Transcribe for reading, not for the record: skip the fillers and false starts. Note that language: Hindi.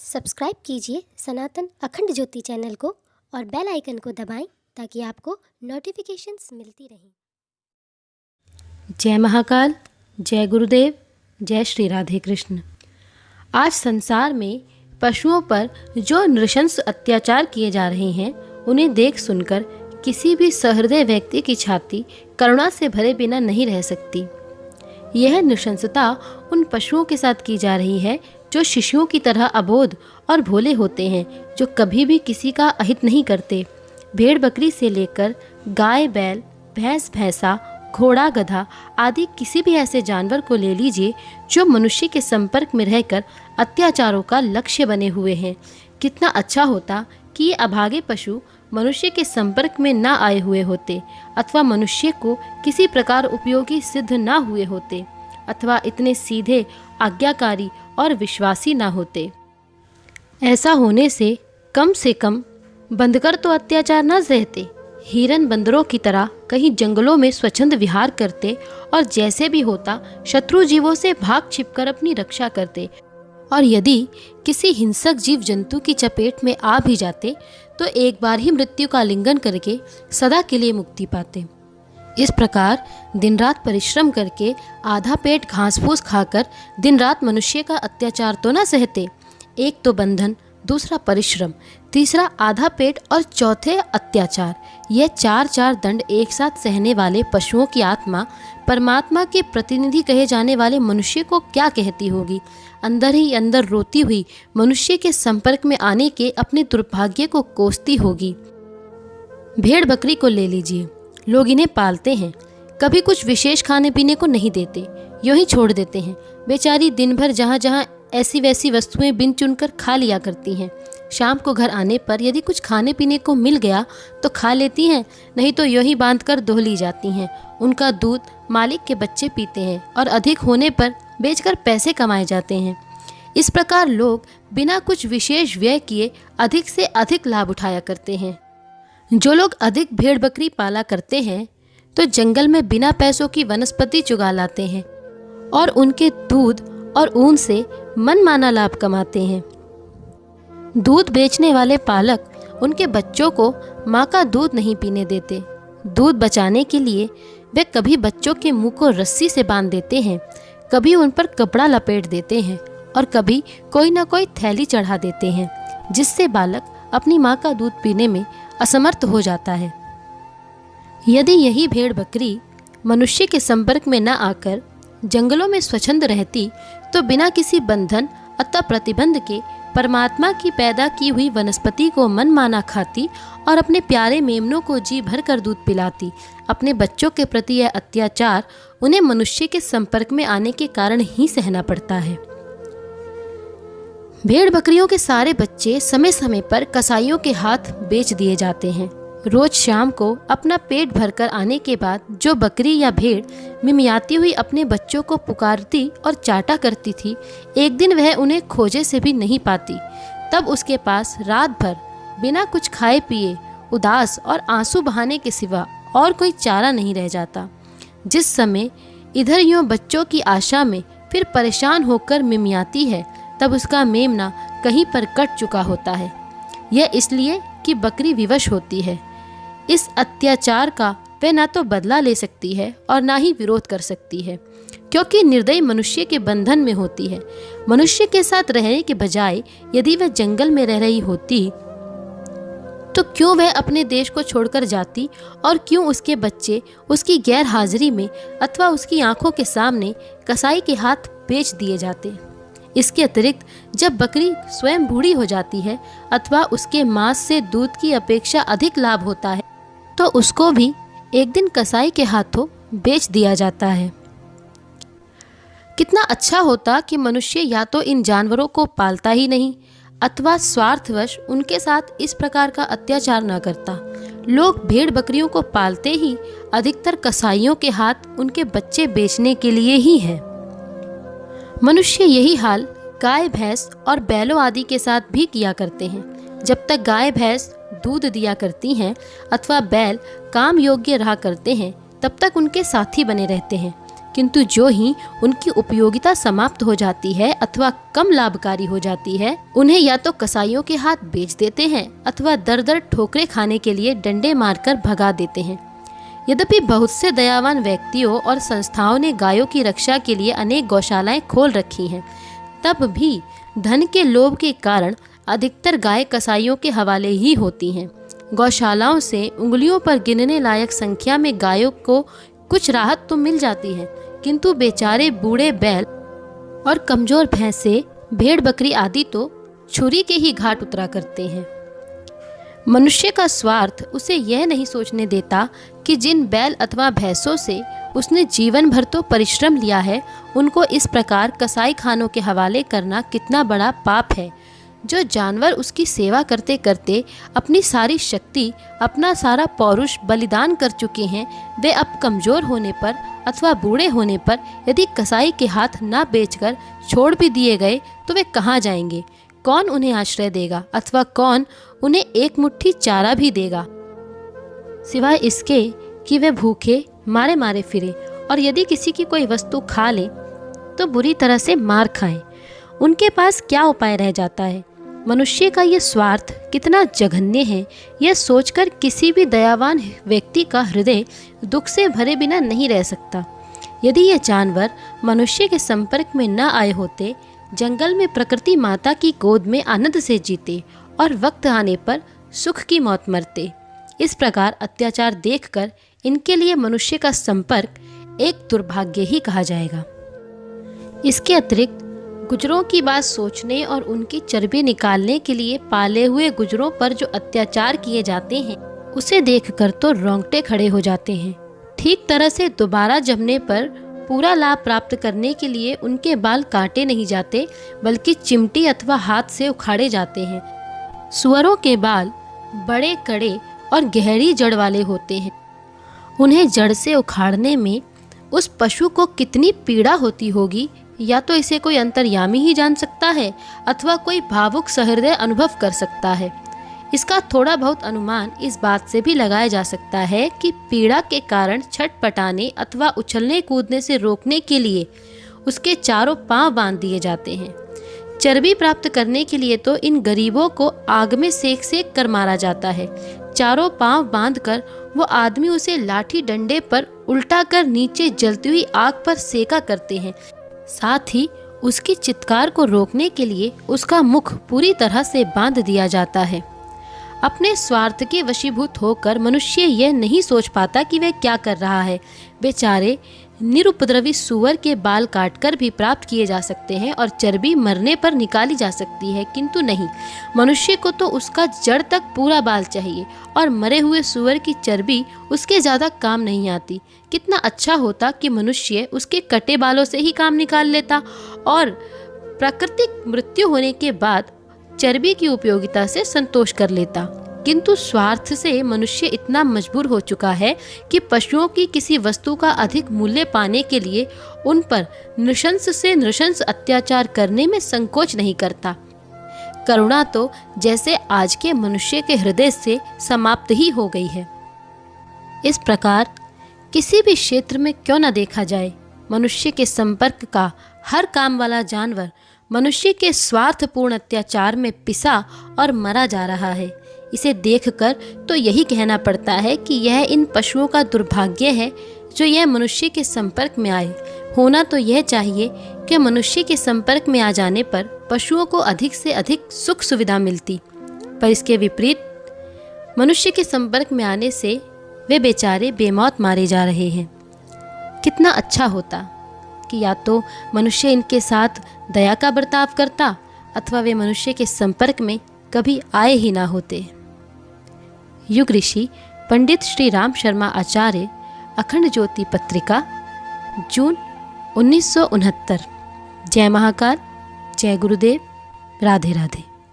सब्सक्राइब कीजिए सनातन अखंड ज्योति चैनल को और बेल आइकन को दबाएं ताकि आपको नोटिफिकेशंस मिलती रहें। जय महाकाल, जय गुरुदेव, जय श्री राधे कृष्ण। आज संसार में पशुओं पर जो नृशंस अत्याचार किए जा रहे हैं, उन्हें देख सुनकर किसी भी सहृदय व्यक्ति की छाती करुणा से भरे बिना नहीं रह सकती। यह नृशंसता उन पशुओं के साथ की जा रही है जो शिशुओं की तरह अबोध और भोले होते हैं, जो कभी भी किसी का अहित नहीं करते। भेड़ बकरी से लेकर गाय बैल, भैंस भैंसा, घोड़ा गधा आदि किसी भी ऐसे जानवर को ले लीजिए जो मनुष्य के संपर्क में रहकर अत्याचारों का लक्ष्य बने हुए हैं। कितना अच्छा होता कि ये अभागे पशु मनुष्य के संपर्क में ना आए हुए होते, अथवा मनुष्य को किसी प्रकार उपयोगी सिद्ध ना हुए होते, अथवा इतने सीधे, आज्ञाकारी और विश्वासी ना होते। ऐसा होने से कम बंधकर तो अत्याचार न सहते, हिरन बंदरों की तरह कहीं जंगलों में स्वच्छंद विहार करते और जैसे भी होता शत्रु जीवों से भाग छिपकर अपनी रक्षा करते, और यदि किसी हिंसक जीव जंतु की चपेट में आ भी जाते तो एक बार ही मृत्यु का आलिंगन करके सदा के लिए मुक्ति पाते। इस प्रकार दिन रात परिश्रम करके आधा पेट घास फूस खाकर दिन रात मनुष्य का अत्याचार तो न सहते। एक तो बंधन, दूसरा परिश्रम, तीसरा आधा पेट और चौथे अत्याचार। यह चार दंड एक साथ सहने वाले पशुओं की आत्मा परमात्मा के प्रतिनिधि कहे जाने वाले मनुष्य को क्या कहती होगी। अंदर ही अंदर रोती हुई मनुष्य के संपर्क में आने के अपने दुर्भाग्य को कोसती होगी। भेड़ बकरी को ले लीजिए, लोग इन्हें पालते हैं, कभी कुछ विशेष खाने पीने को नहीं देते, यूं ही छोड़ देते हैं। बेचारी दिन भर जहाँ जहाँ ऐसी वैसी वस्तुएं बिन चुनकर खा लिया करती हैं। शाम को घर आने पर यदि कुछ खाने पीने को मिल गया तो खा लेती हैं, नहीं तो यूं ही बांध कर दोह ली जाती हैं। उनका दूध मालिक के बच्चे पीते हैं और अधिक होने पर बेचकर पैसे कमाए जाते हैं। इस प्रकार लोग बिना कुछ विशेष व्यय किए अधिक से अधिक लाभ उठाया करते हैं। जो लोग अधिक भेड़ बकरी पाला करते हैं तो जंगल में बिना पैसों की वनस्पति चुगा लाते हैं और उनके दूध और ऊन से मनमाना लाभ कमाते हैं। दूध बेचने वाले पालक उनके बच्चों को माँ का दूध नहीं पीने देते। दूध बचाने के लिए वे कभी बच्चों के मुंह को रस्सी से बांध देते हैं, कभी उन पर कपड़ा लपेट देते हैं और कभी कोई ना कोई थैली चढ़ा देते हैं, जिससे बालक अपनी माँ का दूध पीने में असमर्थ हो जाता है। यदि यही भेड़ बकरी मनुष्य के संपर्क में न आकर जंगलों में स्वच्छंद रहती तो बिना किसी बंधन अथवा प्रतिबंध के परमात्मा की पैदा की हुई वनस्पति को मनमाना खाती और अपने प्यारे मेमनों को जी भर कर दूध पिलाती। अपने बच्चों के प्रति यह अत्याचार उन्हें मनुष्य के संपर्क में आने के कारण ही सहना पड़ता है। भेड़ बकरियों के सारे बच्चे समय समय पर कसाईयों के हाथ बेच दिए जाते हैं। रोज शाम को अपना पेट भरकर आने के बाद जो बकरी या भेड़ मिमियाती हुई अपने बच्चों को पुकारती और चाटा करती थी, एक दिन वह उन्हें खोजे से भी नहीं पाती। तब उसके पास रात भर बिना कुछ खाए पिए उदास और आंसू बहाने के सिवा और कोई चारा नहीं रह जाता। जिस समय इधर यूं बच्चों की आशा में फिर परेशान होकर मिमियाती है, तब उसका मेमना कहीं पर कट चुका होता है। यह इसलिए कि बकरी विवश होती है। इस अत्याचार का वह ना तो बदला ले सकती है और ना ही विरोध कर सकती है, क्योंकि निर्दयी मनुष्य के बंधन में होती है। मनुष्य के साथ रहने के बजाय यदि वह जंगल में रह रही होती तो क्यों वह अपने देश को छोड़कर जाती, और क्यों उसके बच्चे उसकी गैर हाजिरी में अथवा उसकी आंखों के सामने कसाई के हाथ बेच दिए जाते। इसके अतिरिक्त जब बकरी स्वयं बूढ़ी हो जाती है अथवा उसके मांस से दूध की अपेक्षा अधिक लाभ होता है तो उसको भी एक दिन कसाई के हाथों बेच दिया जाता है। कितना अच्छा होता कि मनुष्य या तो इन जानवरों को पालता ही नहीं अथवा स्वार्थवश उनके साथ इस प्रकार का अत्याचार न करता। लोग भेड़ बकरियों को पालते ही अधिकतर कसाईयों के हाथ उनके बच्चे बेचने के लिए ही है। मनुष्य यही हाल गाय भैंस और बैलों आदि के साथ भी किया करते हैं। जब तक गाय भैंस दूध दिया करती हैं अथवा बैल काम योग्य रहा करते हैं, तब तक उनके साथी बने रहते हैं। किंतु जो ही उनकी उपयोगिता समाप्त हो जाती है अथवा कम लाभकारी हो जाती है, उन्हें या तो कसाईयों के हाथ बेच देते हैं अथवा दर दर ठोकरे खाने के लिए डंडे मारकर भगा देते हैं। यद्यपि बहुत से दयावान व्यक्तियों और संस्थाओं ने गायों की रक्षा के लिए अनेक गौशालाएं खोल रखी हैं, तब भी धन के लोभ के कारण अधिकतर गाय कसाईयों के हवाले ही होती हैं। गौशालाओं से उंगलियों पर गिनने लायक संख्या में गायों को कुछ राहत तो मिल जाती है, किंतु बेचारे बूढ़े बैल और कमजोर भैंसे, भेड़ बकरी आदि तो छुरी के ही घाट उतरा करते हैं। मनुष्य का स्वार्थ उसे यह नहीं सोचने देता कि जिन बैल अथवा भैंसों से उसने जीवन भर तो परिश्रम लिया है, उनको इस प्रकार कसाई खानों के हवाले करना कितना बड़ा पाप है। जो जानवर उसकी सेवा करते करते अपनी सारी शक्ति, अपना सारा पौरुष बलिदान कर चुके हैं, वे अब कमज़ोर होने पर अथवा बूढ़े होने पर यदि कसाई के हाथ ना बेचकर छोड़ भी दिए गए तो वे कहाँ जाएंगे? कौन उन्हें आश्रय देगा अथवा कौन उन्हें एक मुट्ठी चारा भी देगा, सिवाय इसके कि वे भूखे मारे मारे फिरे और यदि किसी की कोई वस्तु खा ले तो बुरी तरह से मार खाएं। उनके पास क्या उपाय रह जाता है? मनुष्य का ये स्वार्थ कितना जघन्य है, यह सोचकर किसी भी दयावान व्यक्ति का हृदय दुख से भरे बिना नहीं रह सकता। यदि ये जानवर मनुष्य के संपर्क में न आए होते, जंगल में प्रकृति माता की गोद में आनंद से जीते और वक्त आने पर सुख की मौत मरते। इस प्रकार अत्याचार देखकर इनके लिए मनुष्य का संपर्क एक दुर्भाग्य ही कहा जाएगा। इसके अतिरिक्त गुजरों की बात सोचने और उनकी चर्बी निकालने के लिए पाले हुए गुजरों पर जो अत्याचार किए जाते हैं, उसे देखकर तो रोंगटे खड़े हो जाते हैं। ठीक तरह से दोबारा जमने पर पूरा लाभ प्राप्त करने के लिए उनके बाल काटे नहीं जाते, बल्कि चिमटी अथवा हाथ से उखाड़े जाते हैं। सुअरों के बाल बड़े कड़े और गहरी जड़ वाले होते हैं। उन्हें जड़ से उखाड़ने में उस पशु को कितनी पीड़ा होती होगी, या तो इसे कोई अंतर्यामी ही जान सकता है अथवा कोई भावुक सहृदय अनुभव कर सकता है। इसका थोड़ा बहुत अनुमान इस बात से भी लगाया जा सकता है कि पीड़ा के कारण छटपटाने अथवा उछलने कूदने से रोकने के लिए उसके चारों पांव बांध दिए जाते हैं। चर्बी प्राप्त करने के लिए तो इन गरीबों को आग में सेक सेक कर मारा जाता है। चारों पांव बांधकर वो आदमी उसे लाठी डंडे पर उल्टा कर नीचे जलती हुई आग पर सेका करते हैं। साथ ही उसकी चित्कार को रोकने के लिए उसका मुख पूरी तरह से बांध दिया जाता है। अपने स्वार्थ के वशीभूत होकर मनुष्य यह नहीं सोच पाता कि वह क्या कर रहा है। बेचारे निरुपद्रवी सूअर के बाल काटकर भी प्राप्त किए जा सकते हैं और चर्बी मरने पर निकाली जा सकती है, किंतु नहीं, मनुष्य को तो उसका जड़ तक पूरा बाल चाहिए और मरे हुए सूअर की चर्बी उसके ज़्यादा काम नहीं आती। कितना अच्छा होता कि मनुष्य उसके कटे बालों से ही काम निकाल लेता और प्राकृतिक मृत्यु होने के बाद चर्बी की उपयोगिता से संतोष कर लेता। किंतु स्वार्थ से मनुष्य इतना मजबूर हो चुका है कि पशुओं की किसी वस्तु का अधिक मूल्य पाने के लिए उन पर नृशंस से नृशंस अत्याचार करने में संकोच नहीं करता। करुणा तो जैसे आज के मनुष्य के हृदय से समाप्त ही हो गई है। इस प्रकार किसी भी क्षेत्र में क्यों न देखा जाए, मनुष्य के संपर्क का हर काम वाला जानवर मनुष्य के स्वार्थपूर्ण अत्याचार में पिसा और मरा जा रहा है। इसे देखकर तो यही कहना पड़ता है कि यह इन पशुओं का दुर्भाग्य है जो यह मनुष्य के संपर्क में आए। होना तो यह चाहिए कि मनुष्य के संपर्क में आ जाने पर पशुओं को अधिक से अधिक सुख सुविधा मिलती, पर इसके विपरीत मनुष्य के संपर्क में आने से वे बेचारे बेमौत मारे जा रहे हैं। कितना अच्छा होता कि या तो मनुष्य इनके साथ दया का बर्ताव करता अथवा वे मनुष्य के संपर्क में कभी आए ही ना होते। युग ऋषि पंडित श्री राम शर्मा आचार्य, अखंड ज्योति पत्रिका, जून 1969। जय महाकाल, जय गुरुदेव, राधे राधे।